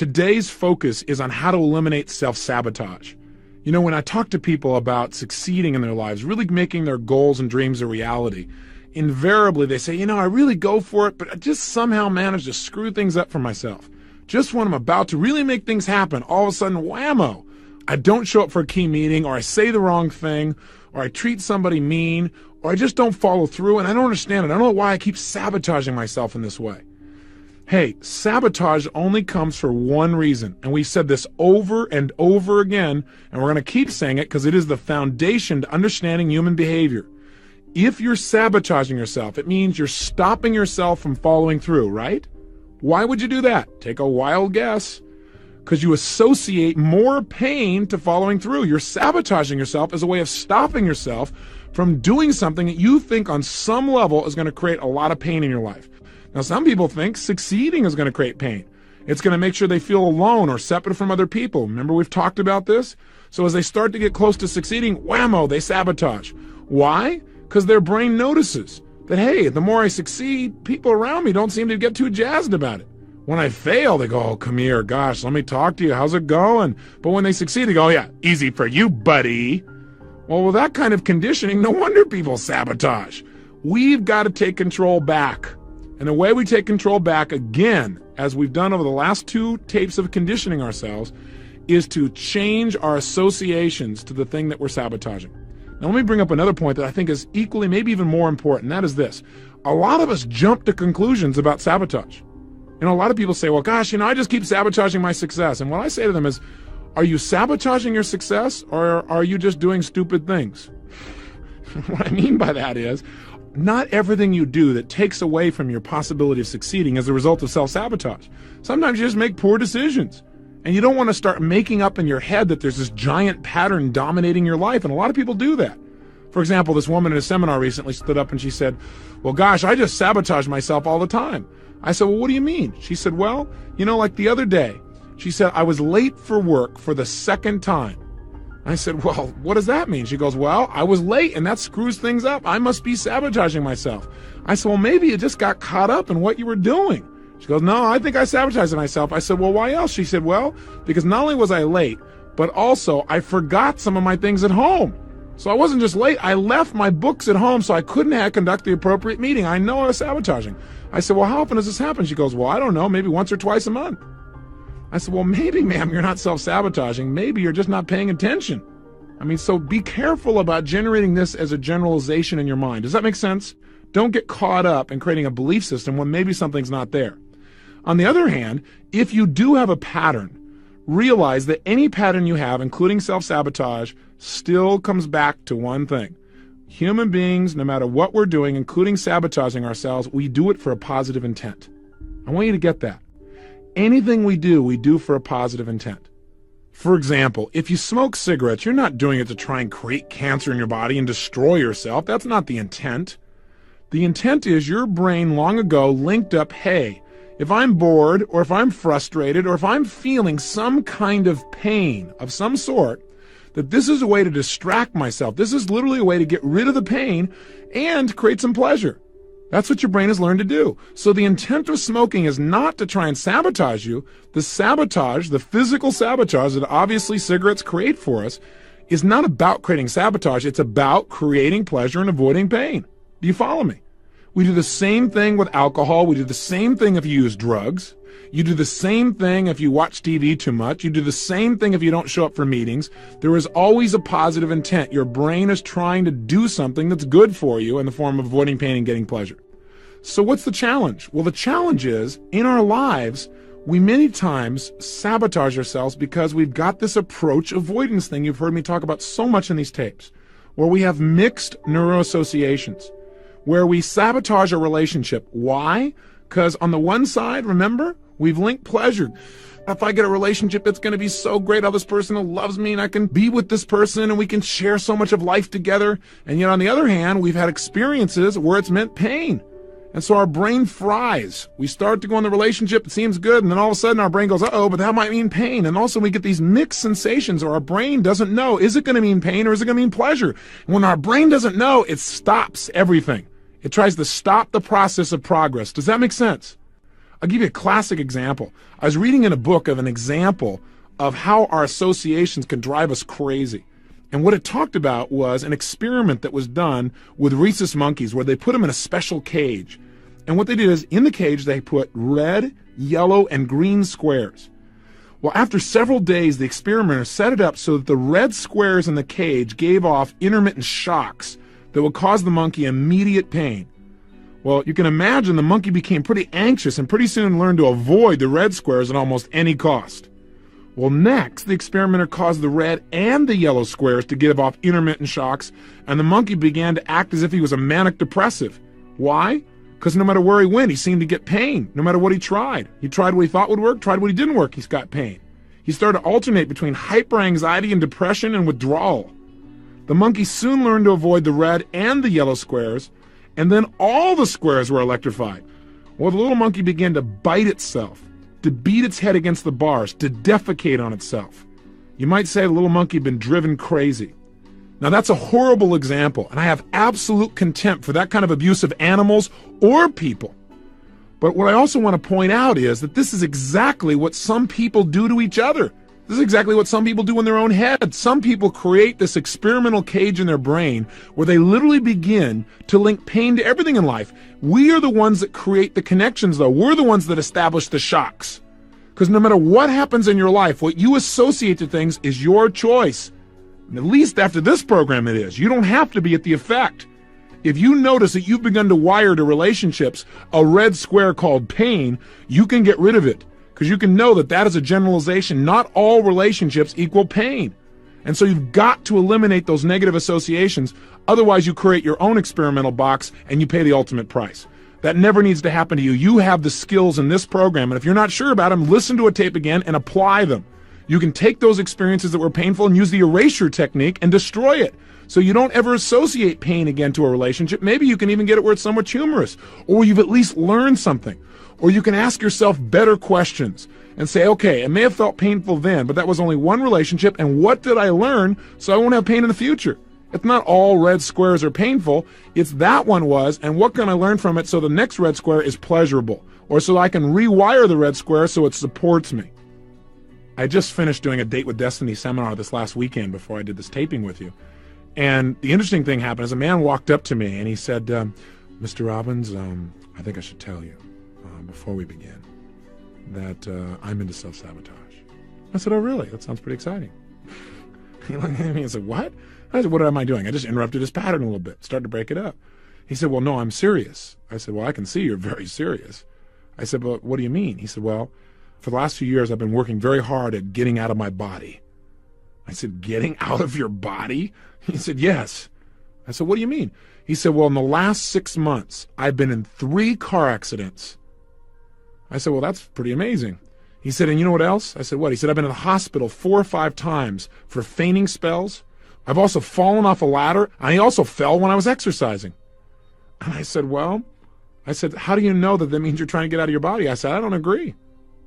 Today's focus is on how to eliminate self-sabotage. You know, when I talk to people about succeeding in their lives, really making their goals and dreams a reality, invariably they say, I really go for it, but I just somehow manage to screw things up for myself. Just when I'm about to really make things happen, all of a sudden, whammo, I don't show up for a key meeting, or I say the wrong thing, or I treat somebody mean, or I just don't follow through, and I don't understand it. I don't know why I keep sabotaging myself in this way. Hey, sabotage only comes for one reason, and we've said this over and over again, and we're going to keep saying it because it is the foundation to understanding human behavior. If you're sabotaging yourself, it means you're stopping yourself from following through, right? Why would you do that? Take a wild guess. Because you associate more pain to following through. You're sabotaging yourself as a way of stopping yourself from doing something that you think on some level is going to create a lot of pain in your life. Now, some people think succeeding is going to create pain. It's going to make sure they feel alone or separate from other people. Remember, we've talked about this? So as they start to get close to succeeding, whammo, they sabotage. Why? Because their brain notices that, hey, the more I succeed, people around me don't seem to get too jazzed about it. When I fail, they go, oh, come here, gosh, let me talk to you. How's it going? But when they succeed, they go, oh, yeah, easy for you, buddy. Well, with that kind of conditioning, no wonder people sabotage. We've got to take control back. And the way we take control back, again, as we've done over the last 2 tapes of conditioning ourselves, is to change our associations to the thing that we're sabotaging. Now, let me bring up another point that I think is equally, maybe even more important. That is this. A lot of us jump to conclusions about sabotage. A lot of people say, well, gosh, I just keep sabotaging my success. And what I say to them is, are you sabotaging your success, or are you just doing stupid things? What I mean by that is, not everything you do that takes away from your possibility of succeeding is a result of self-sabotage. Sometimes you just make poor decisions. And you don't want to start making up in your head that there's this giant pattern dominating your life. And a lot of people do that. For example, this woman in a seminar recently stood up and she said, well, gosh, I just sabotage myself all the time. I said, well, what do you mean? She said, well, like the other day, she said, I was late for work for the 2nd time. I said, well, what does that mean? She goes, well, I was late and that screws things up. I must be sabotaging myself. I said, well, maybe you just got caught up in what you were doing. She goes, no, I think I sabotaged myself. I said, well, why else? She said, well, because not only was I late, but also I forgot some of my things at home. So I wasn't just late, I left my books at home so I couldn't conduct the appropriate meeting. I know I was sabotaging. I said, well, how often does this happen? She goes, well, I don't know, maybe once or twice a month. I said, well, maybe, ma'am, you're not self-sabotaging. Maybe you're just not paying attention. So be careful about generating this as a generalization in your mind. Does that make sense? Don't get caught up in creating a belief system when maybe something's not there. On the other hand, if you do have a pattern, realize that any pattern you have, including self-sabotage, still comes back to one thing. Human beings, no matter what we're doing, including sabotaging ourselves, we do it for a positive intent. I want you to get that. Anything we do for a positive intent. For example, if you smoke cigarettes, you're not doing it to try and create cancer in your body and destroy yourself. That's not the intent. The intent is your brain long ago linked up, hey, if I'm bored, or if I'm frustrated, or if I'm feeling some kind of pain of some sort, that this is a way to distract myself. This is literally a way to get rid of the pain and create some pleasure. That's what your brain has learned to do. So the intent of smoking is not to try and sabotage you. The sabotage, the physical sabotage that obviously cigarettes create for us, is not about creating sabotage. It's about creating pleasure and avoiding pain. Do you follow me? We do the same thing with alcohol. We do the same thing if you use drugs. You do the same thing if you watch TV too much. You do the same thing if you don't show up for meetings. There is always a positive intent. Your brain is trying to do something that's good for you in the form of avoiding pain and getting pleasure. So what's the challenge? Well, the challenge is, in our lives, we many times sabotage ourselves because we've got this approach avoidance thing you've heard me talk about so much in these tapes, where we have mixed neuroassociations, where we sabotage a relationship. Why? Because on the one side, remember, we've linked pleasure. If I get a relationship, it's going to be so great. How this person loves me and I can be with this person and we can share so much of life together. And yet on the other hand, we've had experiences where it's meant pain. And so our brain fries. We start to go in the relationship, it seems good, and then all of a sudden our brain goes, uh-oh, but that might mean pain. And also we get these mixed sensations, or our brain doesn't know, is it going to mean pain or is it going to mean pleasure? And when our brain doesn't know, it stops everything. It tries to stop the process of progress. Does that make sense? I'll give you a classic example. I was reading in a book of an example of how our associations can drive us crazy. And what it talked about was an experiment that was done with rhesus monkeys where they put them in a special cage. And what they did is in the cage they put red, yellow, and green squares. Well, after several days, the experimenter set it up so that the red squares in the cage gave off intermittent shocks that would cause the monkey immediate pain. Well, you can imagine the monkey became pretty anxious and pretty soon learned to avoid the red squares at almost any cost. Well, next, the experimenter caused the red and the yellow squares to give off intermittent shocks, and the monkey began to act as if he was a manic depressive. Why? Because no matter where he went, he seemed to get pain, no matter what he tried. He tried what he thought would work, tried what he didn't work, he's got pain. He started to alternate between hyperanxiety and depression and withdrawal. The monkey soon learned to avoid the red and the yellow squares, and then all the squares were electrified. Well, the little monkey began to bite itself, to beat its head against the bars, to defecate on itself. You might say the little monkey had been driven crazy. Now that's a horrible example, and I have absolute contempt for that kind of abuse of animals or people. But what I also want to point out is that this is exactly what some people do to each other. This is exactly what some people do in their own head. Some people create this experimental cage in their brain where they literally begin to link pain to everything in life. We are the ones that create the connections, though. We're the ones that establish the shocks. Because no matter what happens in your life, what you associate to things is your choice. And at least after this program it is. You don't have to be at the effect. If you notice that you've begun to wire to relationships a red square called pain, you can get rid of it. Because you can know that that is a generalization. Not all relationships equal pain. And so you've got to eliminate those negative associations. Otherwise, you create your own experimental box and you pay the ultimate price. That never needs to happen to you. You have the skills in this program. And if you're not sure about them, listen to a tape again and apply them. You can take those experiences that were painful and use the erasure technique and destroy it. So you don't ever associate pain again to a relationship. Maybe you can even get it where it's somewhat humorous. Or you've at least learned something. Or you can ask yourself better questions and say, okay, it may have felt painful then, but that was only one relationship, and what did I learn so I won't have pain in the future? It's not all red squares are painful. It's that one was, and what can I learn from it so the next red square is pleasurable? Or so I can rewire the red square so it supports me. I just finished doing a Date with Destiny seminar this last weekend before I did this taping with you. And the interesting thing happened is a man walked up to me and he said, Mr. Robbins, I think I should tell you before we begin that I'm into self-sabotage. I said, oh, really? That sounds pretty exciting. He looked at me and said, what? I said, what am I doing? I just interrupted his pattern a little bit, started to break it up. He said, well, no, I'm serious. I said, well, I can see you're very serious. I said, but what do you mean? He said, well, for the last few years, I've been working very hard at getting out of my body. I said, getting out of your body? He said, yes. I said, what do you mean? He said, well, in the last 6 months, I've been in 3 car accidents. I said, well, that's pretty amazing. He said, and you know what else? I said, what? He said, I've been in the hospital 4 or 5 times for fainting spells. I've also fallen off a ladder, and I also fell when I was exercising. And I said, well, how do you know that means you're trying to get out of your body? I said, I don't agree.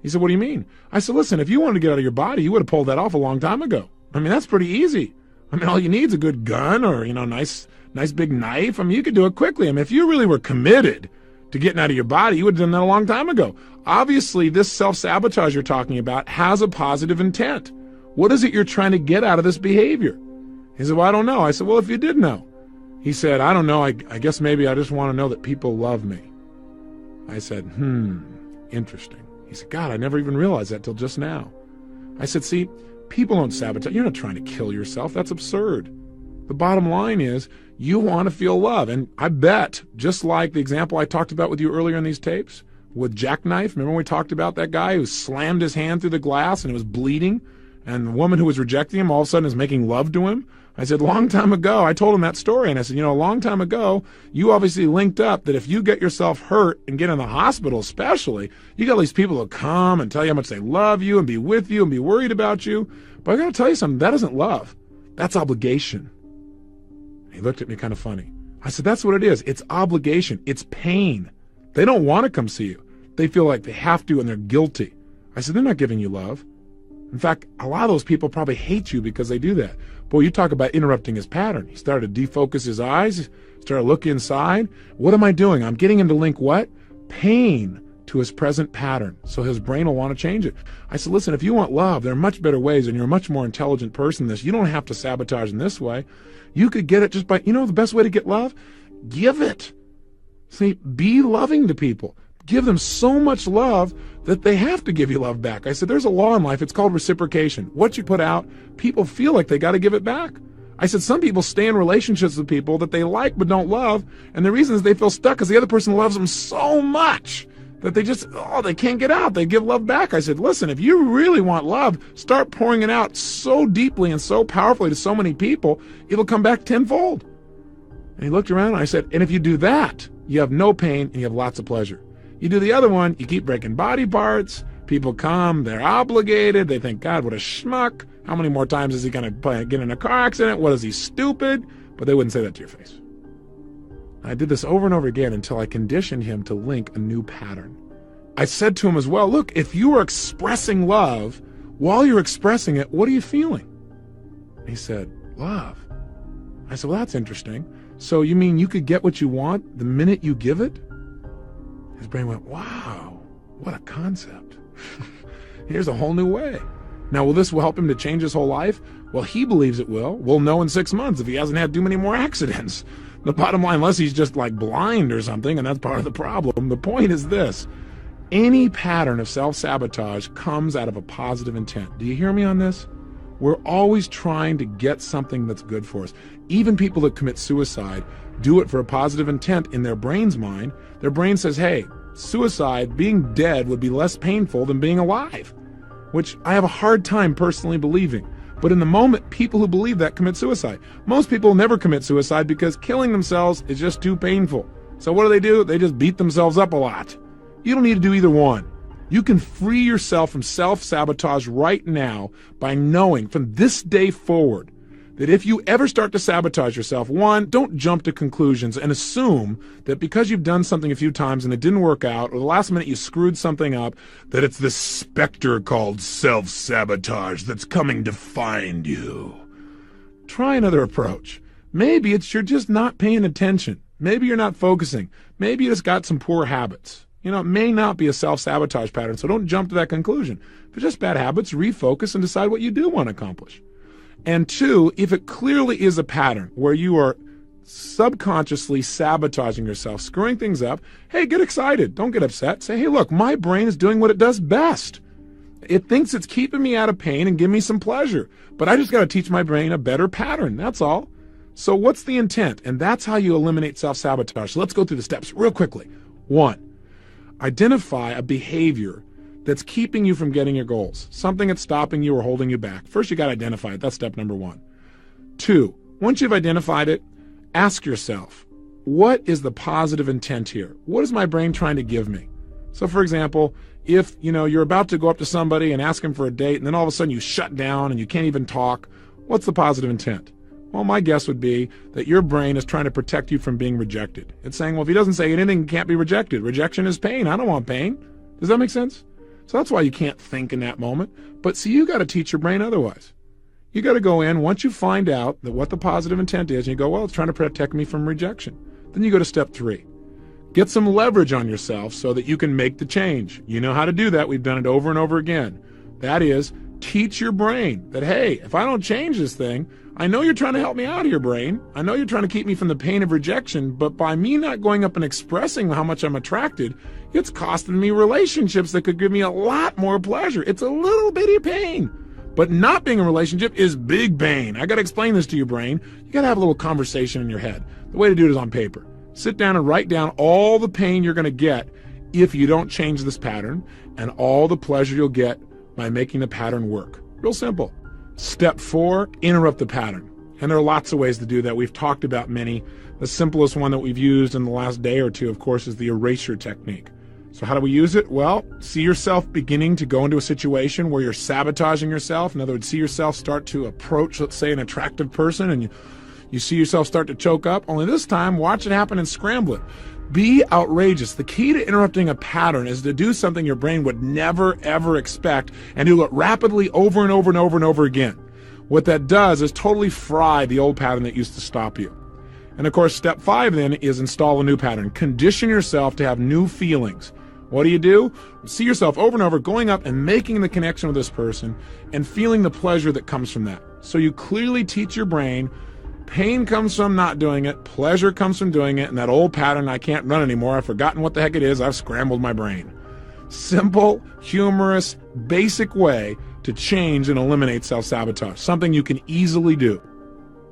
He said, what do you mean? I said, listen, if you wanted to get out of your body, you would have pulled that off a long time ago. I mean, that's pretty easy. I mean, all you need is a good gun or, nice big knife. I mean, you could do it quickly. I mean, if you really were committed to getting out of your body, you would have done that a long time ago. Obviously, this self-sabotage you're talking about has a positive intent. What is it you're trying to get out of this behavior? He said, well, I don't know. I said, well, if you did know. He said, I don't know. I guess maybe I just want to know that people love me. I said, interesting. He said, God, I never even realized that till just now. I said, see, people don't sabotage. You're not trying to kill yourself. That's absurd. The bottom line is you want to feel love. And I bet, just like the example I talked about with you earlier in these tapes, with Jackknife, remember when we talked about that guy who slammed his hand through the glass and it was bleeding, and the woman who was rejecting him all of a sudden is making love to him? I said, long time ago, I told him that story, and I said, a long time ago, you obviously linked up that if you get yourself hurt and get in the hospital especially, you got all these people who come and tell you how much they love you and be with you and be worried about you. But I got to tell you something, that isn't love. That's obligation. He looked at me kind of funny. I said, that's what it is. It's obligation. It's pain. They don't want to come see you. They feel like they have to and they're guilty. I said, they're not giving you love. In fact, a lot of those people probably hate you because they do that. Boy, you talk about interrupting his pattern. He started to defocus his eyes, started to look inside. What am I doing? I'm getting him to link what? Pain to his present pattern, so his brain will want to change it. I said, listen, if you want love, there are much better ways, and you're a much more intelligent person than this. You don't have to sabotage in this way. You could get it just by, the best way to get love? Give it. See, be loving to people. Give them so much love that they have to give you love back. I said, there's a law in life. It's called reciprocation. What you put out, people feel like they got to give it back. I said, some people stay in relationships with people that they like but don't love, and the reason is they feel stuck because the other person loves them so much that they can't get out. They give love back. I said, listen, if you really want love, start pouring it out so deeply and so powerfully to so many people, it'll come back tenfold. And he looked around and I said, and if you do that, you have no pain and you have lots of pleasure. You do the other one, you keep breaking body parts, people come, they're obligated, they think, God, what a schmuck. How many more times is he going to get in a car accident? What is he, stupid? But they wouldn't say that to your face. I did this over and over again until I conditioned him to link a new pattern. I said to him as well, look, if you are expressing love, while you're expressing it, what are you feeling? And he said, love. I said, well, that's interesting. So you mean you could get what you want the minute you give it? His brain went, wow, what a concept. Here's a whole new way. Now, will this help him to change his whole life? Well, he believes it will. We'll know in 6 months if he hasn't had too many more accidents. The bottom line, unless he's just like blind or something, and that's part of the problem. The point is this. Any pattern of self-sabotage comes out of a positive intent. Do you hear me on this? We're always trying to get something that's good for us. Even people that commit suicide do it for a positive intent in their brain's mind. Their brain says, hey, suicide, being dead would be less painful than being alive, which I have a hard time personally believing. But in the moment, people who believe that commit suicide. Most people never commit suicide because killing themselves is just too painful. So what do? They just beat themselves up a lot. You don't need to do either one. You can free yourself from self-sabotage right now by knowing from this day forward that if you ever start to sabotage yourself, one, don't jump to conclusions and assume that because you've done something a few times and it didn't work out, or the last minute you screwed something up, that it's this specter called self-sabotage that's coming to find you. Try another approach. Maybe it's you're just not paying attention. Maybe you're not focusing. Maybe you just got some poor habits. It may not be a self-sabotage pattern, so don't jump to that conclusion. If it's just bad habits, refocus and decide what you do want to accomplish. And two, if it clearly is a pattern where you are subconsciously sabotaging yourself, screwing things up, hey, get excited. Don't get upset. Say, hey, look, my brain is doing what it does best. It thinks it's keeping me out of pain and giving me some pleasure. But I just got to teach my brain a better pattern. That's all. So what's the intent? And that's how you eliminate self-sabotage. So let's go through the steps real quickly. 1, identify a behavior that's keeping you from getting your goals, something that's stopping you or holding you back. First, you got to identify it. That's step number 1. 2, once you've identified it, ask yourself, what is the positive intent here? What is my brain trying to give me? So, for example, if you're about to go up to somebody and ask them for a date, and then all of a sudden you shut down and you can't even talk, what's the positive intent? Well, my guess would be that your brain is trying to protect you from being rejected. It's saying, well, if he doesn't say anything, he can't be rejected. Rejection is pain. I don't want pain. Does that make sense? So that's why you can't think in that moment. But see, you got to teach your brain otherwise. You got to go in, once you find out that what the positive intent is, and you go, well, it's trying to protect me from rejection. Then you go to step 3. Get some leverage on yourself so that you can make the change. You know how to do that. We've done it over and over again. That is, teach your brain that, hey, if I don't change this thing, I know you're trying to help me out here, brain. I know you're trying to keep me from the pain of rejection, but by me not going up and expressing how much I'm attracted, it's costing me relationships that could give me a lot more pleasure. It's a little bitty pain. But not being in a relationship is big pain. I got to explain this to your brain. You got to have a little conversation in your head. The way to do it is on paper. Sit down and write down all the pain you're going to get if you don't change this pattern and all the pleasure you'll get by making the pattern work. Real simple. Step 4, interrupt the pattern. And there are lots of ways to do that. We've talked about many. The simplest one that we've used in the last day or two, of course, is the erasure technique. So how do we use it? Well, see yourself beginning to go into a situation where you're sabotaging yourself. In other words, see yourself start to approach, let's say, an attractive person, and you see yourself start to choke up. Only this time, watch it happen and scramble it. Be outrageous. The key to interrupting a pattern is to do something your brain would never, ever expect and do it rapidly over and over and over and over again. What that does is totally fry the old pattern that used to stop you. And of course, step 5 then is install a new pattern. Condition yourself to have new feelings. What do? See yourself over and over going up and making the connection with this person and feeling the pleasure that comes from that. So you clearly teach your brain, pain comes from not doing it, pleasure comes from doing it, and that old pattern, I can't run anymore, I've forgotten what the heck it is, I've scrambled my brain. Simple, humorous, basic way to change and eliminate self-sabotage, something you can easily do.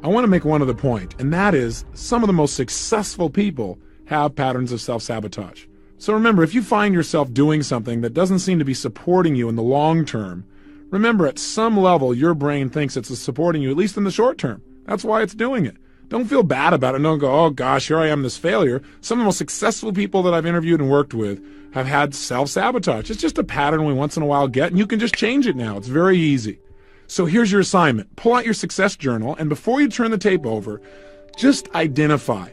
I want to make one other point, and that is some of the most successful people have patterns of self-sabotage. So remember, if you find yourself doing something that doesn't seem to be supporting you in the long term, remember at some level your brain thinks it's supporting you, at least in the short term. That's why it's doing it. Don't feel bad about it. Don't go, oh gosh, here I am, this failure. Some of the most successful people that I've interviewed and worked with have had self-sabotage. It's just a pattern we once in a while get, and you can just change it now. It's very easy. So here's your assignment. Pull out your success journal, and before you turn the tape over, just identify.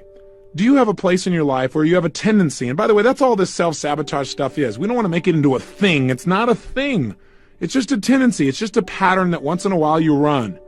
Do you have a place in your life where you have a tendency? And by the way, that's all this self-sabotage stuff is. We don't want to make it into a thing. It's not a thing. It's just a tendency. It's just a pattern that once in a while you run.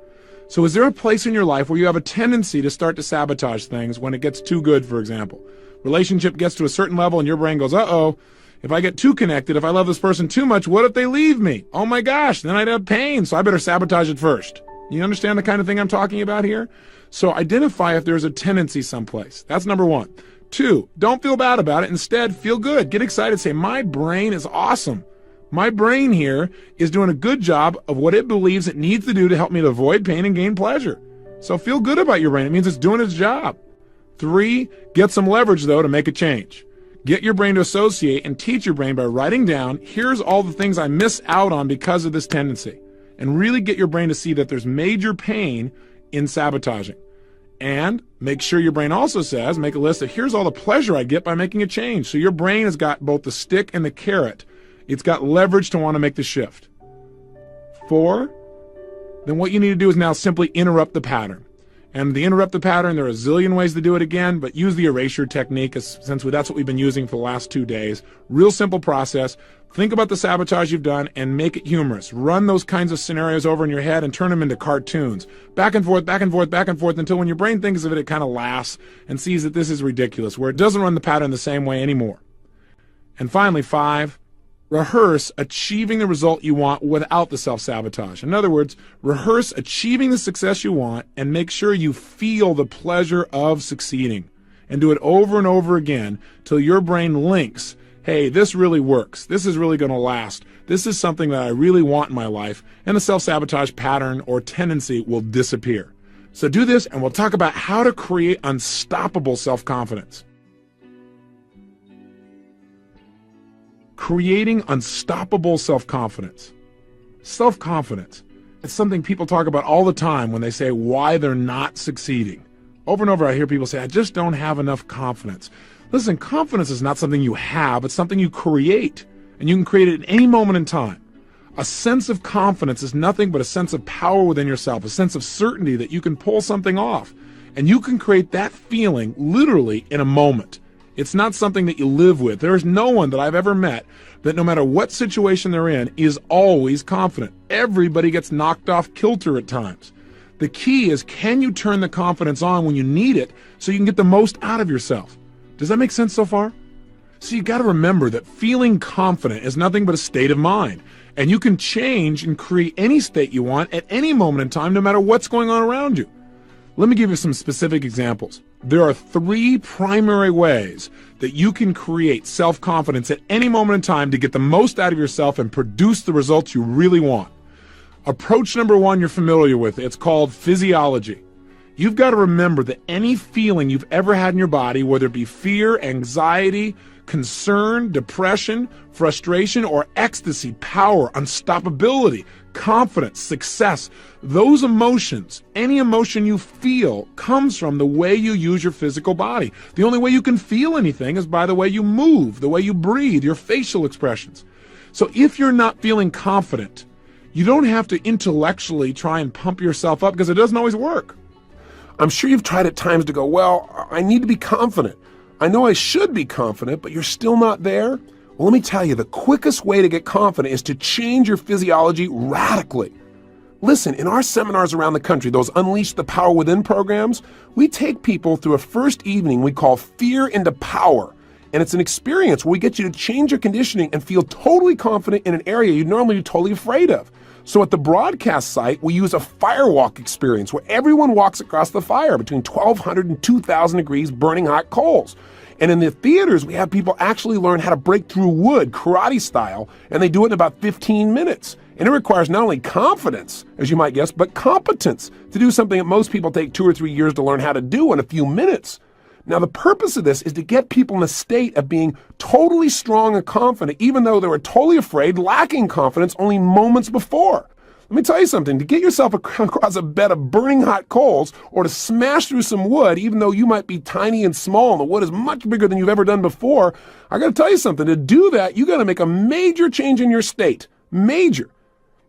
So is there a place in your life where you have a tendency to start to sabotage things when it gets too good, for example? Relationship gets to a certain level and your brain goes, uh-oh, if I get too connected, if I love this person too much, what if they leave me? Oh my gosh, then I'd have pain, so I better sabotage it first. You understand the kind of thing I'm talking about here? So identify if there's a tendency someplace. That's number one. 2, don't feel bad about it. Instead, feel good. Get excited. Say, my brain is awesome. My brain here is doing a good job of what it believes it needs to do to help me to avoid pain and gain pleasure. So feel good about your brain. It means it's doing its job. 3, get some leverage, though, to make a change. Get your brain to associate and teach your brain by writing down, here's all the things I miss out on because of this tendency. And really get your brain to see that there's major pain in sabotaging. And make sure your brain also says, make a list of here's all the pleasure I get by making a change. So your brain has got both the stick and the carrot. It's got leverage to want to make the shift. 4, then what you need to do is now simply interrupt the pattern. And to interrupt the pattern, there are a zillion ways to do it again, but use the erasure technique since that's what we've been using for the last 2 days. Real simple process. Think about the sabotage you've done and make it humorous. Run those kinds of scenarios over in your head and turn them into cartoons. Back and forth, back and forth, back and forth until when your brain thinks of it, it kind of laughs and sees that this is ridiculous, where it doesn't run the pattern the same way anymore. And finally, 5, rehearse achieving the result you want without the self-sabotage. In other words, rehearse achieving the success you want and make sure you feel the pleasure of succeeding. And do it over and over again till your brain links, hey, this really works. This is really going to last. This is something that I really want in my life. And the self-sabotage pattern or tendency will disappear. So do this and we'll talk about how to create unstoppable self-confidence. Creating unstoppable self-confidence. Self-confidence. It's something people talk about all the time when they say why they're not succeeding. Over and over I hear people say, I just don't have enough confidence. Listen, confidence is not something you have, it's something you create. And you can create it at any moment in time. A sense of confidence is nothing but a sense of power within yourself, a sense of certainty that you can pull something off. And you can create that feeling literally in a moment. It's not something that you live with. There is no one that I've ever met that no matter what situation they're in is always confident. Everybody gets knocked off kilter at times. The key is, can you turn the confidence on when you need it so you can get the most out of yourself? Does that make sense so far? So you got to remember that feeling confident is nothing but a state of mind. And you can change and create any state you want at any moment in time, no matter what's going on around you. Let me give you some specific examples. There are 3 primary ways that you can create self-confidence at any moment in time to get the most out of yourself and produce the results you really want. Approach number 1 you're familiar with. It's called physiology. You've got to remember that any feeling you've ever had in your body, whether it be fear, anxiety, concern, depression, frustration, or ecstasy, power, unstoppability, confidence, success, those emotions, any emotion you feel comes from the way you use your physical body. The only way you can feel anything is by the way you move, the way you breathe, your facial expressions. So if you're not feeling confident, you don't have to intellectually try and pump yourself up because it doesn't always work. I'm sure you've tried at times to go, well, I need to be confident. I know I should be confident, but you're still not there. Well, let me tell you, the quickest way to get confident is to change your physiology radically. Listen, in our seminars around the country, those Unleash the Power Within programs, we take people through a first evening we call Fear into Power. And it's an experience where we get you to change your conditioning and feel totally confident in an area you'd normally be totally afraid of. So at the broadcast site, we use a firewalk experience where everyone walks across the fire between 1,200 and 2,000 degrees burning hot coals. And in the theaters, we have people actually learn how to break through wood, karate style, and they do it in about 15 minutes. And it requires not only confidence, as you might guess, but competence to do something that most people take 2 or 3 years to learn how to do in a few minutes. Now, the purpose of this is to get people in a state of being totally strong and confident, even though they were totally afraid, lacking confidence only moments before. Let me tell you something, to get yourself across a bed of burning hot coals or to smash through some wood, even though you might be tiny and small and the wood is much bigger than you've ever done before, I got to tell you something, to do that, you got to make a major change in your state. Major.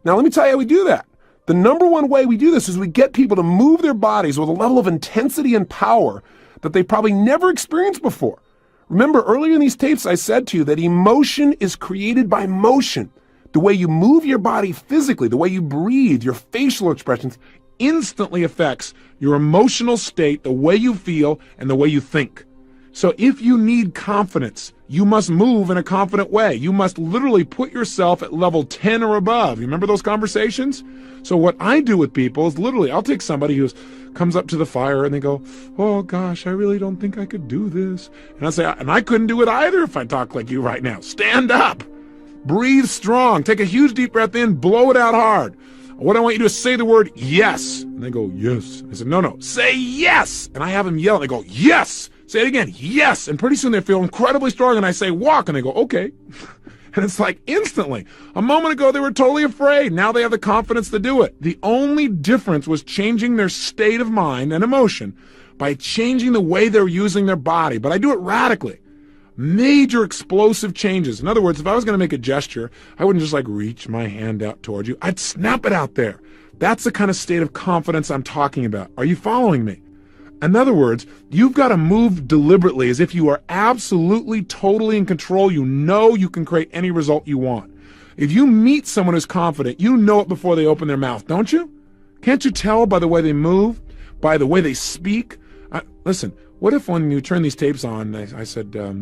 Now, let me tell you how we do that. The number one way we do this is we get people to move their bodies with a level of intensity and power that they probably never experienced before. Remember, earlier in these tapes, I said to you that emotion is created by motion. The way you move your body physically, the way you breathe, your facial expressions, instantly affects your emotional state, the way you feel, and the way you think. So if you need confidence, you must move in a confident way. You must literally put yourself at level 10 or above. You remember those conversations? So what I do with people is literally, I'll take somebody who comes up to the fire and they go, oh gosh, I really don't think I could do this. And I say, and I couldn't do it either if I talk like you right now. Stand up. Breathe strong. Take a huge deep breath in. Blow it out hard. What I want you to do is say the word yes. And they go, yes. I said, no, say yes. And I have them yell. And they go, yes. Say it again, yes. And pretty soon they feel incredibly strong. And I say, walk. And they go, okay. And it's like instantly. A moment ago, they were totally afraid. Now they have the confidence to do it. The only difference was changing their state of mind and emotion by changing the way they're using their body. But I do it radically. Major explosive changes. In other words, if I was going to make a gesture, I wouldn't just like reach my hand out towards you. I'd snap it out there. That's the kind of state of confidence I'm talking about. Are you following me? In other words, you've got to move deliberately as if you are absolutely, totally in control. You know you can create any result you want. If you meet someone who's confident, you know it before they open their mouth, don't you? Can't you tell by the way they move, by the way they speak? Listen, what if when you turn these tapes on, I said, I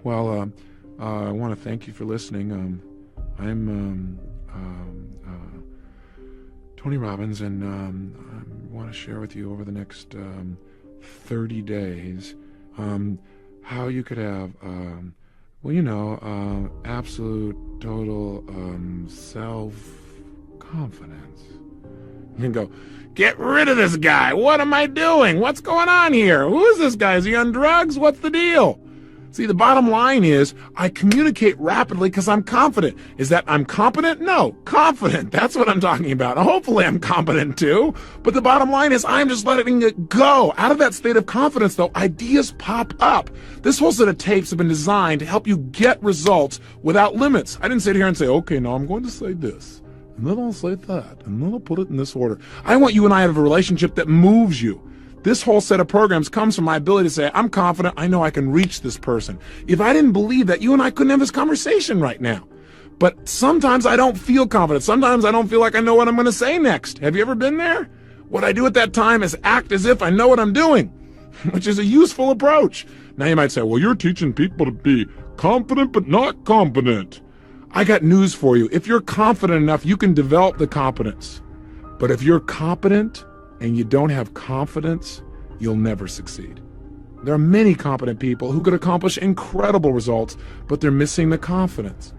want to thank you for listening. I'm Tony Robbins, and I want to share with you over the next 30 days how you could have, absolute, total self-confidence. You can go, get rid of this guy. What am I doing? What's going on here? Who is this guy? Is he on drugs? What's the deal? See, the bottom line is I communicate rapidly because I'm confident. Is that I'm competent? No, confident. That's what I'm talking about. Hopefully I'm competent too. But the bottom line is I'm just letting it go. Out of that state of confidence, though, ideas pop up. This whole set of tapes have been designed to help you get results without limits. I didn't sit here and say, okay, now I'm going to say this, and then I'll say that, and then I'll put it in this order. I want you and I to have a relationship that moves you. This whole set of programs comes from my ability to say, I'm confident, I know I can reach this person. If I didn't believe that, you and I couldn't have this conversation right now. But sometimes I don't feel confident. Sometimes I don't feel like I know what I'm going to say next. Have you ever been there? What I do at that time is act as if I know what I'm doing, which is a useful approach. Now you might say, well, you're teaching people to be confident but not competent. I got news for you. If you're confident enough, you can develop the competence. But if you're competent and you don't have confidence, you'll never succeed. There are many competent people who could accomplish incredible results, but they're missing the confidence.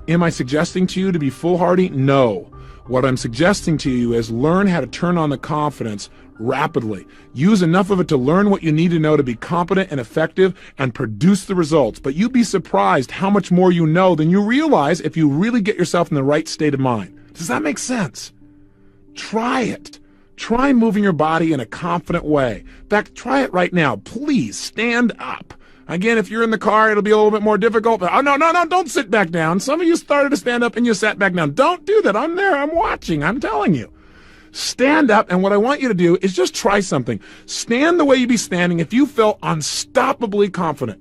Am I suggesting to you to be foolhardy? No. What I'm suggesting to you is learn how to turn on the confidence rapidly. Use enough of it to learn what you need to know to be competent and effective and produce the results. But you'd be surprised how much more you know than you realize if you really get yourself in the right state of mind. Does that make sense? Try it. Try moving your body in a confident way. In fact, try it right now. Please stand up. Again, if you're in the car, it'll be a little bit more difficult. But, no, don't sit back down. Some of you started to stand up and you sat back down. Don't do that. I'm there. I'm watching. I'm telling you. Stand up, and what I want you to do is just try something. Stand the way you'd be standing if you felt unstoppably confident.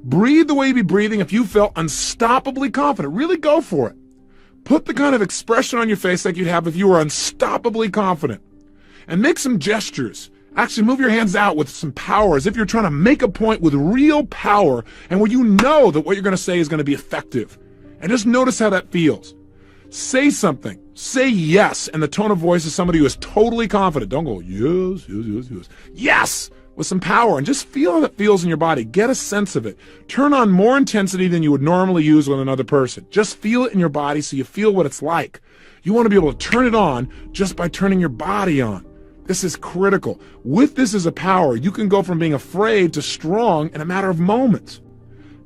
Breathe the way you'd be breathing if you felt unstoppably confident. Really go for it. Put the kind of expression on your face like you'd have if you were unstoppably confident. And make some gestures Actually move your hands out with some power, as if you're trying to make a point with real power and where you know that what you're going to say is going to be effective. And just notice how that feels. Say something. Say yes in the tone of voice of somebody who is totally confident. Don't go, yes, yes, yes, yes. Yes! With some power, and just feel how that feels in your body. Get a sense of it. Turn on more intensity than you would normally use with another person. Just feel it in your body so you feel what it's like. You want to be able to turn it on just by turning your body on. This is critical. With this as a power, you can go from being afraid to strong in a matter of moments.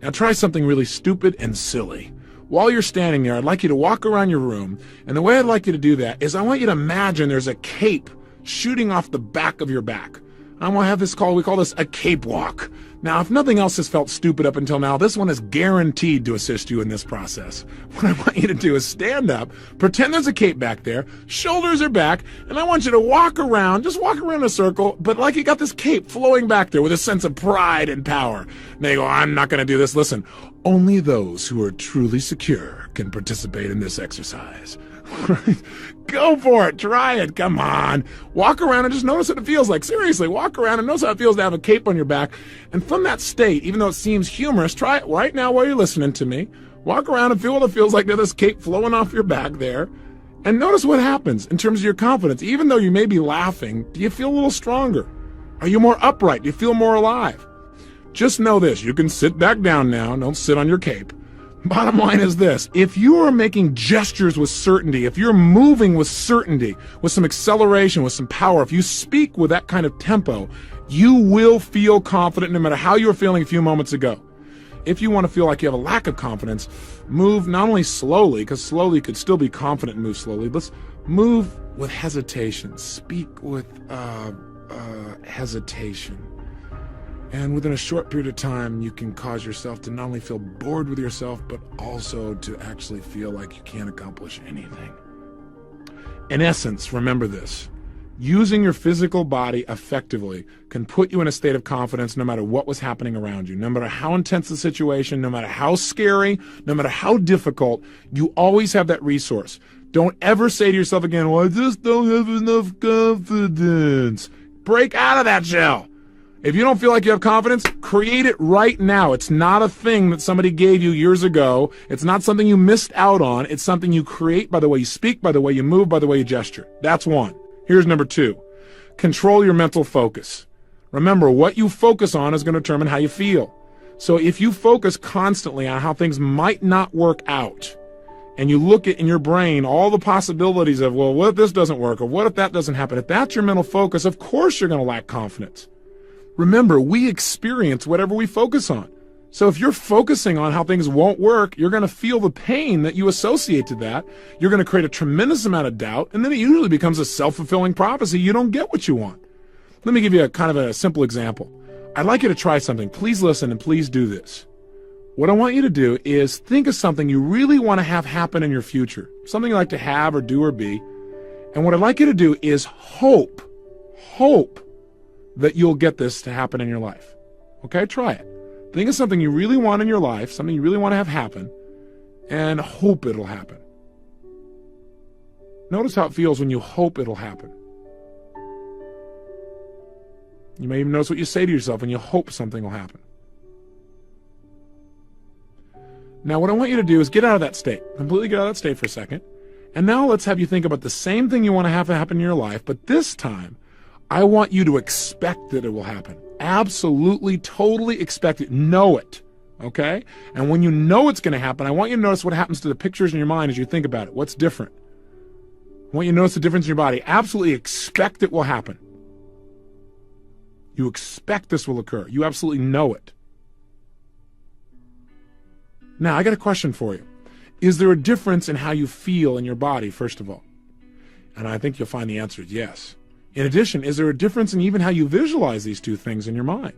Now try something really stupid and silly. While you're standing there, I'd like you to walk around your room, and the way I'd like you to do that is I want you to imagine there's a cape shooting off the back of your back. I want to have this we call this a cape walk. Now, if nothing else has felt stupid up until now, this one is guaranteed to assist you in this process. What I want you to do is stand up, pretend there's a cape back there, shoulders are back, and I want you to walk around, just walk around a circle, but like you got this cape flowing back there with a sense of pride and power. Now you go, I'm not going to do this. Listen, only those who are truly secure can participate in this exercise. Go for it. Try it. Come on. Walk around and just notice what it feels like. Seriously, walk around and notice how it feels to have a cape on your back. And from that state, even though it seems humorous, try it right now while you're listening to me. Walk around and feel what it feels like to have this cape flowing off your back there. And notice what happens in terms of your confidence. Even though you may be laughing, do you feel a little stronger? Are you more upright? Do you feel more alive? Just know this. You can sit back down now. Don't sit on your cape. Bottom line is this. If you are making gestures with certainty, if you're moving with certainty, with some acceleration, with some power, if you speak with that kind of tempo, you will feel confident no matter how you were feeling a few moments ago. If you want to feel like you have a lack of confidence, move not only slowly, because slowly could still be confident and move slowly. Let's move with hesitation. Speak with hesitation. And within a short period of time, you can cause yourself to not only feel bored with yourself, but also to actually feel like you can't accomplish anything. In essence, remember this. Using your physical body effectively can put you in a state of confidence no matter what was happening around you. No matter how intense the situation, no matter how scary, no matter how difficult, you always have that resource. Don't ever say to yourself again, well, I just don't have enough confidence. Break out of that shell. If you don't feel like you have confidence, create it right now. It's not a thing that somebody gave you years ago. It's not something you missed out on. It's something you create by the way you speak, by the way you move, by the way you gesture. That's one. Here's number two. Control your mental focus. Remember, what you focus on is going to determine how you feel. So if you focus constantly on how things might not work out, and you look at in your brain all the possibilities of, well, what if this doesn't work, or what if that doesn't happen? If that's your mental focus, of course you're going to lack confidence. Remember, we experience whatever we focus on. So if you're focusing on how things won't work, you're going to feel the pain that you associate to that. You're going to create a tremendous amount of doubt, and then it usually becomes a self-fulfilling prophecy. You don't get what you want. Let me give you a kind of a simple example. I'd like you to try something. Please listen and please do this. What I want you to do is think of something you really want to have happen in your future, something you like to have or do or be. And what I'd like you to do is hope that you'll get this to happen in your life. Okay, try it. Think of something you really want in your life, something you really want to have happen, and hope it'll happen. Notice how it feels when you hope it'll happen. You may even notice what you say to yourself when you hope something will happen. Now, what I want you to do is get out of that state. Completely get out of that state for a second. And now let's have you think about the same thing you want to have happen in your life, but this time, I want you to expect that it will happen. Absolutely, totally expect it. Know it, okay? And when you know it's going to happen, I want you to notice what happens to the pictures in your mind as you think about it. What's different? I want you to notice the difference in your body. Absolutely expect it will happen. You expect this will occur. You absolutely know it. Now, I got a question for you. Is there a difference in how you feel in your body, first of all? And I think you'll find the answer is yes. In addition, is there a difference in even how you visualize these two things in your mind?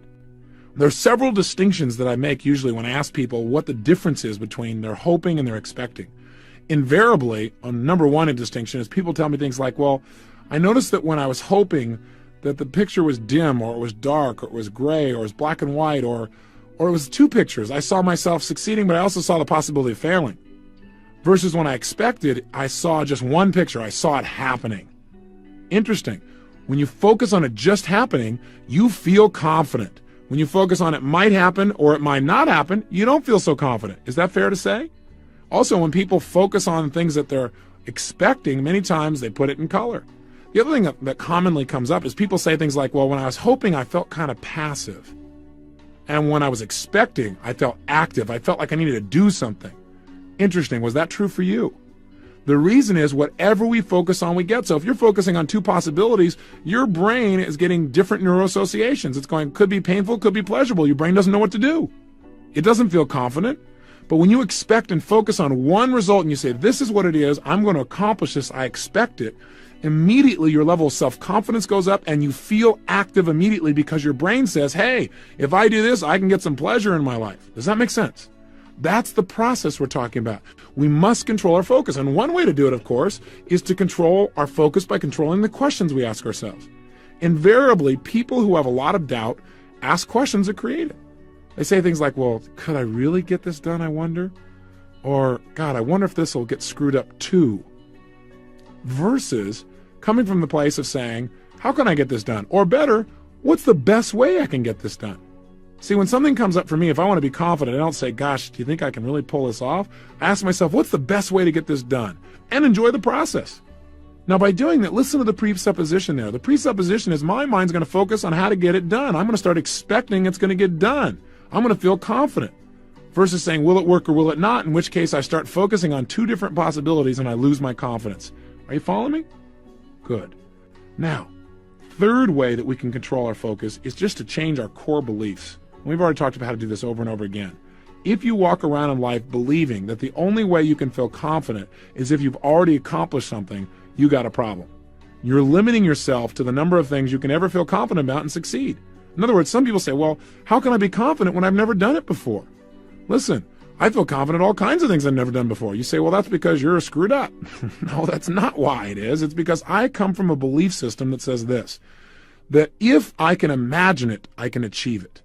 There are several distinctions that I make usually when I ask people what the difference is between their hoping and their expecting. Invariably, number one distinction is people tell me things like, well, I noticed that when I was hoping that the picture was dim, or it was dark, or it was gray, or it was black and white, or it was two pictures. I saw myself succeeding, but I also saw the possibility of failing. Versus when I expected, I saw just one picture. I saw it happening. Interesting. When you focus on it just happening, you feel confident. When you focus on it might happen or it might not happen, you don't feel so confident. Is that fair to say? Also, when people focus on things that they're expecting, many times they put it in color. The other thing that commonly comes up is people say things like, well, when I was hoping, I felt kind of passive. And when I was expecting, I felt active. I felt like I needed to do something. Interesting. Was that true for you? The reason is whatever we focus on, we get. So if you're focusing on two possibilities, your brain is getting different neuroassociations. It's going, could be painful, could be pleasurable. Your brain doesn't know what to do. It doesn't feel confident. But when you expect and focus on one result and you say, this is what it is, I'm going to accomplish this, I expect it, immediately your level of self-confidence goes up and you feel active immediately because your brain says, hey, if I do this, I can get some pleasure in my life. Does that make sense? That's the process we're talking about. We must control our focus. And one way to do it, of course, is to control our focus by controlling the questions we ask ourselves. Invariably, people who have a lot of doubt ask questions that create it. They say things like, well, could I really get this done, I wonder? Or, God, I wonder if this will get screwed up too. Versus coming from the place of saying, how can I get this done? Or better, what's the best way I can get this done? See, when something comes up for me, if I want to be confident, I don't say, gosh, do you think I can really pull this off? I ask myself, what's the best way to get this done? And enjoy the process. Now, by doing that, listen to the presupposition there. The presupposition is my mind's going to focus on how to get it done. I'm going to start expecting it's going to get done. I'm going to feel confident. Versus saying, will it work or will it not? In which case, I start focusing on two different possibilities and I lose my confidence. Are you following me? Good. Now, third way that we can control our focus is just to change our core beliefs. We've already talked about how to do this over and over again. If you walk around in life believing that the only way you can feel confident is if you've already accomplished something, you got a problem. You're limiting yourself to the number of things you can ever feel confident about and succeed. In other words, some people say, well, how can I be confident when I've never done it before? Listen, I feel confident in all kinds of things I've never done before. You say, well, that's because you're screwed up. No, that's not why it is. It's because I come from a belief system that says this, that if I can imagine it, I can achieve it.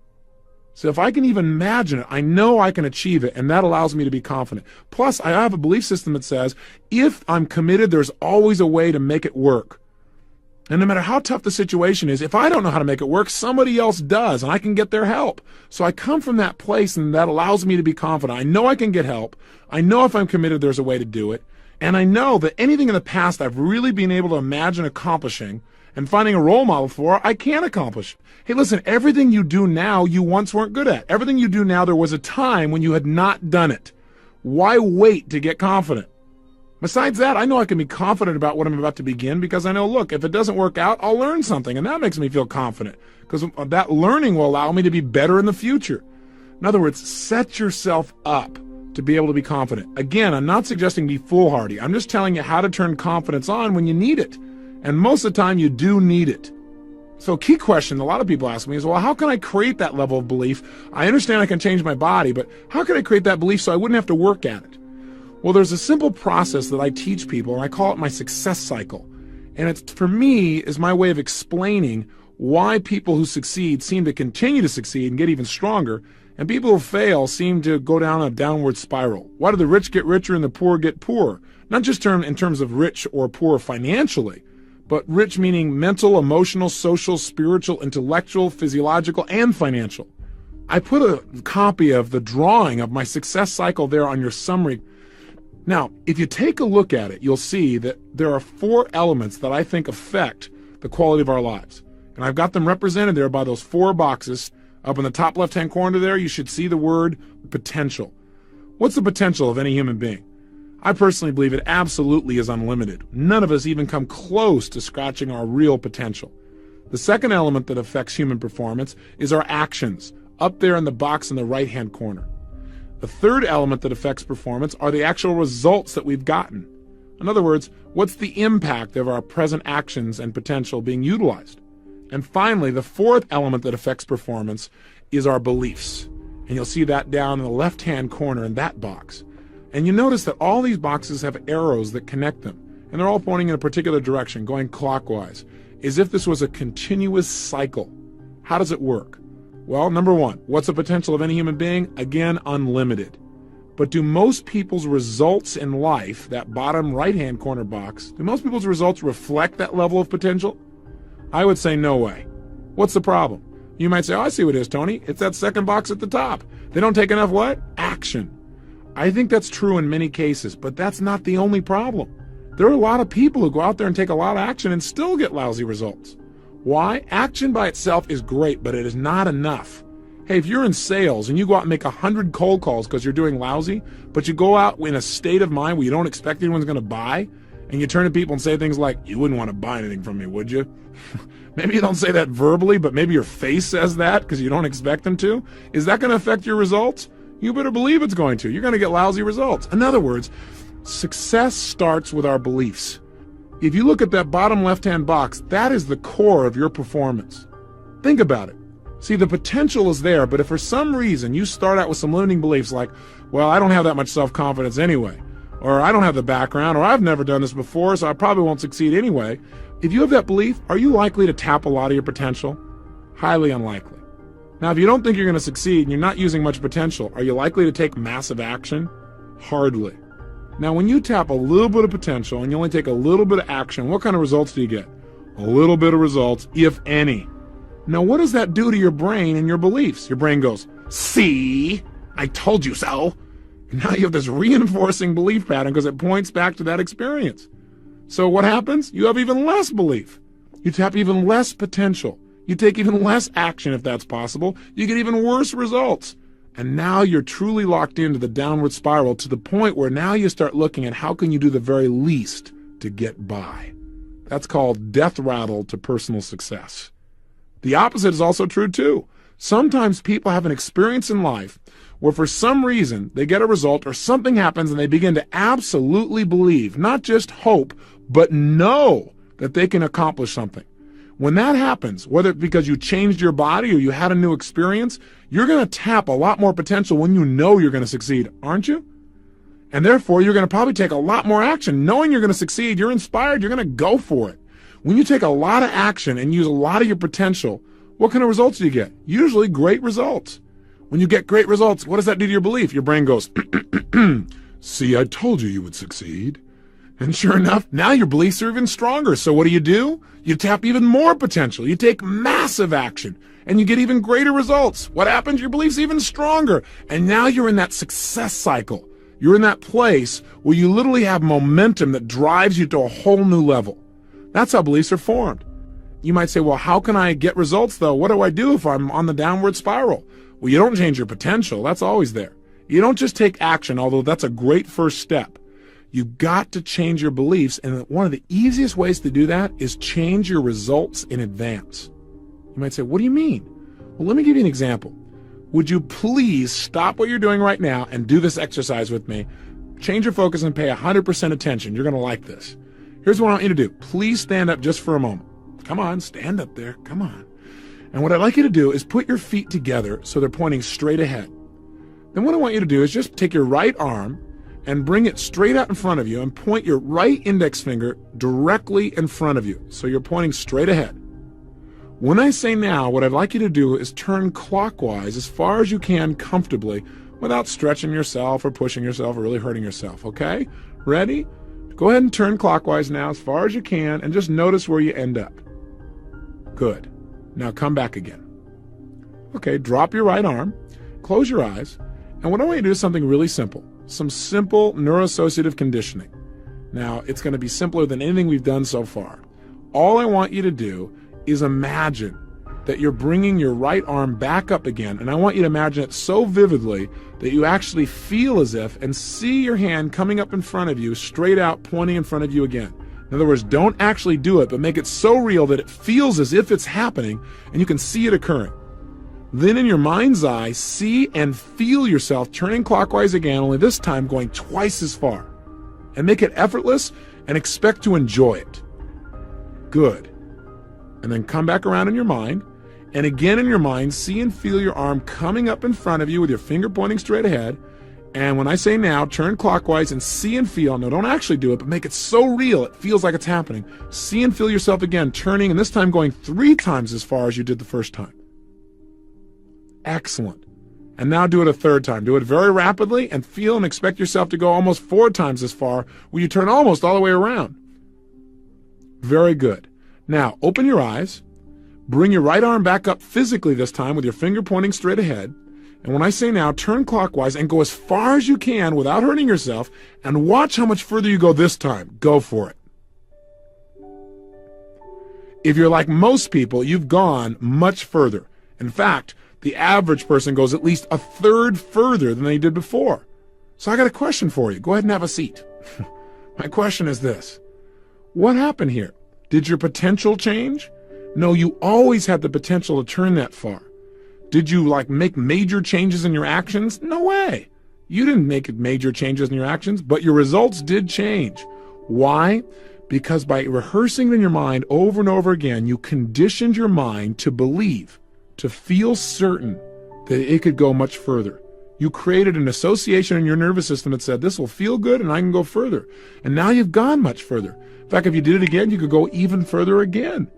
So if I can even imagine it, I know I can achieve it, and that allows me to be confident. Plus, I have a belief system that says, if I'm committed, there's always a way to make it work. And no matter how tough the situation is, if I don't know how to make it work, somebody else does, and I can get their help. So I come from that place, and that allows me to be confident. I know I can get help. I know if I'm committed, there's a way to do it. And I know that anything in the past I've really been able to imagine accomplishing and finding a role model for, I can accomplish. Hey, listen, everything you do now, you once weren't good at. Everything you do now, there was a time when you had not done it. Why wait to get confident? Besides that, I know I can be confident about what I'm about to begin because I know, look, if it doesn't work out, I'll learn something, and that makes me feel confident because that learning will allow me to be better in the future. In other words, set yourself up to be able to be confident. Again, I'm not suggesting be foolhardy. I'm just telling you how to turn confidence on when you need it. And most of the time, you do need it. So a key question a lot of people ask me is, well, how can I create that level of belief? I understand I can change my body, but how can I create that belief so I wouldn't have to work at it? Well, there's a simple process that I teach people, and I call it my success cycle. And it's, for me, is my way of explaining why people who succeed seem to continue to succeed and get even stronger, and people who fail seem to go down a downward spiral. Why do the rich get richer and the poor get poorer? Not just in terms of rich or poor financially, but rich meaning mental, emotional, social, spiritual, intellectual, physiological, and financial. I put a copy of the drawing of my success cycle there on your summary. Now, if you take a look at it, you'll see that there are 4 elements that I think affect the quality of our lives. And I've got them represented there by those 4 boxes. Up in the top left-hand corner there, you should see the word potential. What's the potential of any human being? I personally believe it absolutely is unlimited. None of us even come close to scratching our real potential. The second element that affects human performance is our actions, up there in the box in the right-hand corner. The third element that affects performance are the actual results that we've gotten. In other words, what's the impact of our present actions and potential being utilized? And finally, the fourth element that affects performance is our beliefs. And you'll see that down in the left-hand corner in that box. And you notice that all these boxes have arrows that connect them. And they're all pointing in a particular direction, going clockwise, as if this was a continuous cycle. How does it work? Well, number 1, what's the potential of any human being? Again, unlimited. But do most people's results in life, that bottom right-hand corner box, do most people's results reflect that level of potential? I would say no way. What's the problem? You might say, oh, I see what it is, Tony. It's that second box at the top. They don't take enough what? Action. I think that's true in many cases, but that's not the only problem. There are a lot of people who go out there and take a lot of action and still get lousy results. Why? Action by itself is great, but it is not enough. Hey, if you're in sales and you go out and make 100 cold calls because you're doing lousy, but you go out in a state of mind where you don't expect anyone's going to buy, and you turn to people and say things like, you wouldn't want to buy anything from me, would you? Maybe you don't say that verbally, but maybe your face says that because you don't expect them to. Is that going to affect your results? You better believe it's going to. You're going to get lousy results. In other words, success starts with our beliefs. If you look at that bottom left-hand box, that is the core of your performance. Think about it. See, the potential is there, but if for some reason you start out with some limiting beliefs like, well, I don't have that much self-confidence anyway, or I don't have the background, or I've never done this before, so I probably won't succeed anyway. If you have that belief, are you likely to tap a lot of your potential? Highly unlikely. Now, if you don't think you're going to succeed and you're not using much potential, are you likely to take massive action? Hardly. Now, when you tap a little bit of potential and you only take a little bit of action, what kind of results do you get? A little bit of results, if any. Now, what does that do to your brain and your beliefs? Your brain goes, see, I told you so. And now you have this reinforcing belief pattern because it points back to that experience. So what happens? You have even less belief. You tap even less potential. You take even less action if that's possible. You get even worse results. And now you're truly locked into the downward spiral to the point where now you start looking at how can you do the very least to get by. That's called death rattle to personal success. The opposite is also true too. Sometimes people have an experience in life where for some reason they get a result or something happens and they begin to absolutely believe, not just hope, but know that they can accomplish something. When that happens, whether it's because you changed your body or you had a new experience, you're going to tap a lot more potential when you know you're going to succeed, aren't you? And therefore, you're going to probably take a lot more action. Knowing you're going to succeed, you're inspired, you're going to go for it. When you take a lot of action and use a lot of your potential, what kind of results do you get? Usually great results. When you get great results, what does that do to your belief? Your brain goes, see, I told you would succeed. And sure enough, now your beliefs are even stronger. So what do? You tap even more potential. You take massive action and you get even greater results. What happens? Your beliefs even stronger. And now you're in that success cycle. You're in that place where you literally have momentum that drives you to a whole new level. That's how beliefs are formed. You might say, well, how can I get results though? What do I do if I'm on the downward spiral? Well, you don't change your potential. That's always there. You don't just take action, although that's a great first step. You've got to change your beliefs, and one of the easiest ways to do that is change your results in advance. You might say, what do you mean? Well, let me give you an example. Would you please stop what you're doing right now and do this exercise with me? Change your focus and pay 100% attention. You're going to like this. Here's what I want you to do. Please stand up just for a moment. Come on, stand up there. Come on. And what I'd like you to do is put your feet together so they're pointing straight ahead. Then what I want you to do is just take your right arm and bring it straight out in front of you and point your right index finger directly in front of you. So you're pointing straight ahead. When I say now, what I'd like you to do is turn clockwise as far as you can comfortably without stretching yourself or pushing yourself or really hurting yourself, okay? Ready? Go ahead and turn clockwise now as far as you can and just notice where you end up. Good. Now come back again. Okay, drop your right arm, close your eyes, and what I want you to do is something really simple. Some simple neuroassociative conditioning. Now, it's going to be simpler than anything we've done so far. All I want you to do is imagine that you're bringing your right arm back up again, and I want you to imagine it so vividly that you actually feel as if and see your hand coming up in front of you, straight out, pointing in front of you again. In other words, don't actually do it, but make it so real that it feels as if it's happening, and you can see it occurring. Then in your mind's eye, see and feel yourself turning clockwise again, only this time going twice as far. And make it effortless and expect to enjoy it. Good. And then come back around in your mind, and again in your mind, see and feel your arm coming up in front of you with your finger pointing straight ahead. And when I say now, turn clockwise and see and feel. No, don't actually do it, but make it so real it feels like it's happening. See and feel yourself again, turning, and this time going 3 times as far as you did the first time. Excellent. And now do it a 3rd time. Do it very rapidly and feel and expect yourself to go almost 4 times as far where you turn almost all the way around. Very good. Now, open your eyes, bring your right arm back up physically this time with your finger pointing straight ahead. And when I say now, turn clockwise and go as far as you can without hurting yourself, and watch how much further you go this time. Go for it. If you're like most people, you've gone much further. In fact, the average person goes at least a third further than they did before. So I got a question for you. Go ahead and have a seat. My question is this. What happened here? Did your potential change? No, you always had the potential to turn that far. Did you make major changes in your actions? No way. You didn't make major changes in your actions, but your results did change. Why? Because by rehearsing in your mind over and over again, you conditioned your mind to believe, to feel certain that it could go much further. You created an association in your nervous system that said, this will feel good and I can go further. And now you've gone much further. In fact, if you did it again, you could go even further again.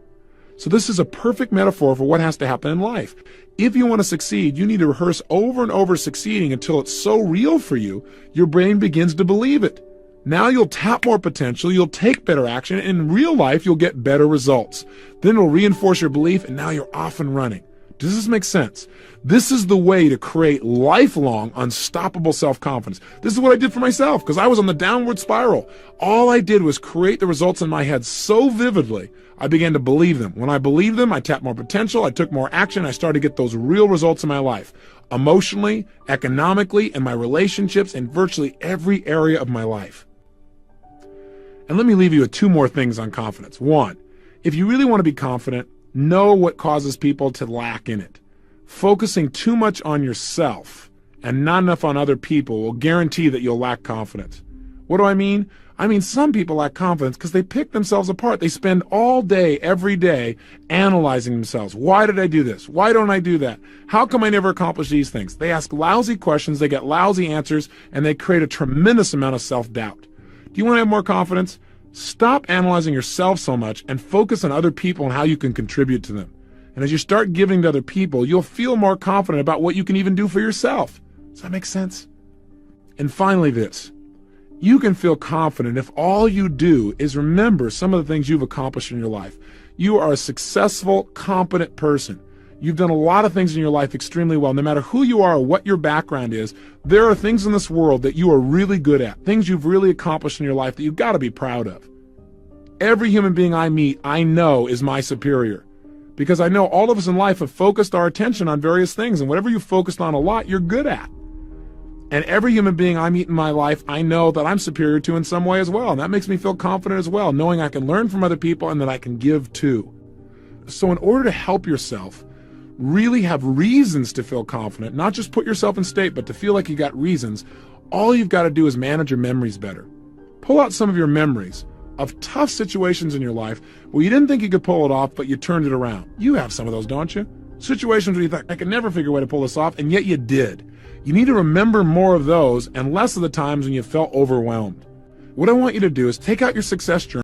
So this is a perfect metaphor for what has to happen in life. If you want to succeed, you need to rehearse over and over succeeding until it's so real for you, your brain begins to believe it. Now you'll tap more potential, you'll take better action, and in real life, you'll get better results. Then it'll reinforce your belief, and now you're off and running. Does this make sense? This is the way to create lifelong, unstoppable self-confidence. This is what I did for myself, because I was on the downward spiral. All I did was create the results in my head so vividly, I began to believe them. When I believed them, I tapped more potential, I took more action, I started to get those real results in my life. Emotionally, economically, in my relationships, in virtually every area of my life. And let me leave you with two more things on confidence. One, if you really want to be confident, know what causes people to lack in it. Focusing too much on yourself and not enough on other people will guarantee that you'll lack confidence. What do I mean? I mean, some people lack confidence because they pick themselves apart. They spend all day, every day, analyzing themselves. Why did I do this? Why don't I do that? How come I never accomplish these things? They ask lousy questions, they get lousy answers, and they create a tremendous amount of self-doubt. Do you want to have more confidence? Stop analyzing yourself so much and focus on other people and how you can contribute to them. And as you start giving to other people, you'll feel more confident about what you can even do for yourself. Does that make sense? And finally this. You can feel confident if all you do is remember some of the things you've accomplished in your life. You are a successful, competent person. You've done a lot of things in your life extremely well. No matter who you are or what your background is, there are things in this world that you are really good at, things you've really accomplished in your life that you've got to be proud of. Every human being I meet, I know is my superior. Because I know all of us in life have focused our attention on various things, and whatever you've focused on a lot, you're good at. And every human being I meet in my life, I know that I'm superior to in some way as well. And that makes me feel confident as well, knowing I can learn from other people and that I can give too. So in order to help yourself really have reasons to feel confident, not just put yourself in state, but to feel like you got reasons, all you've got to do is manage your memories better. Pull out some of your memories of tough situations in your life where you didn't think you could pull it off, but you turned it around. You have some of those, don't you? Situations where you thought, I could never figure a way to pull this off, and yet you did. You need to remember more of those and less of the times when you felt overwhelmed. What I want you to do is take out your success journal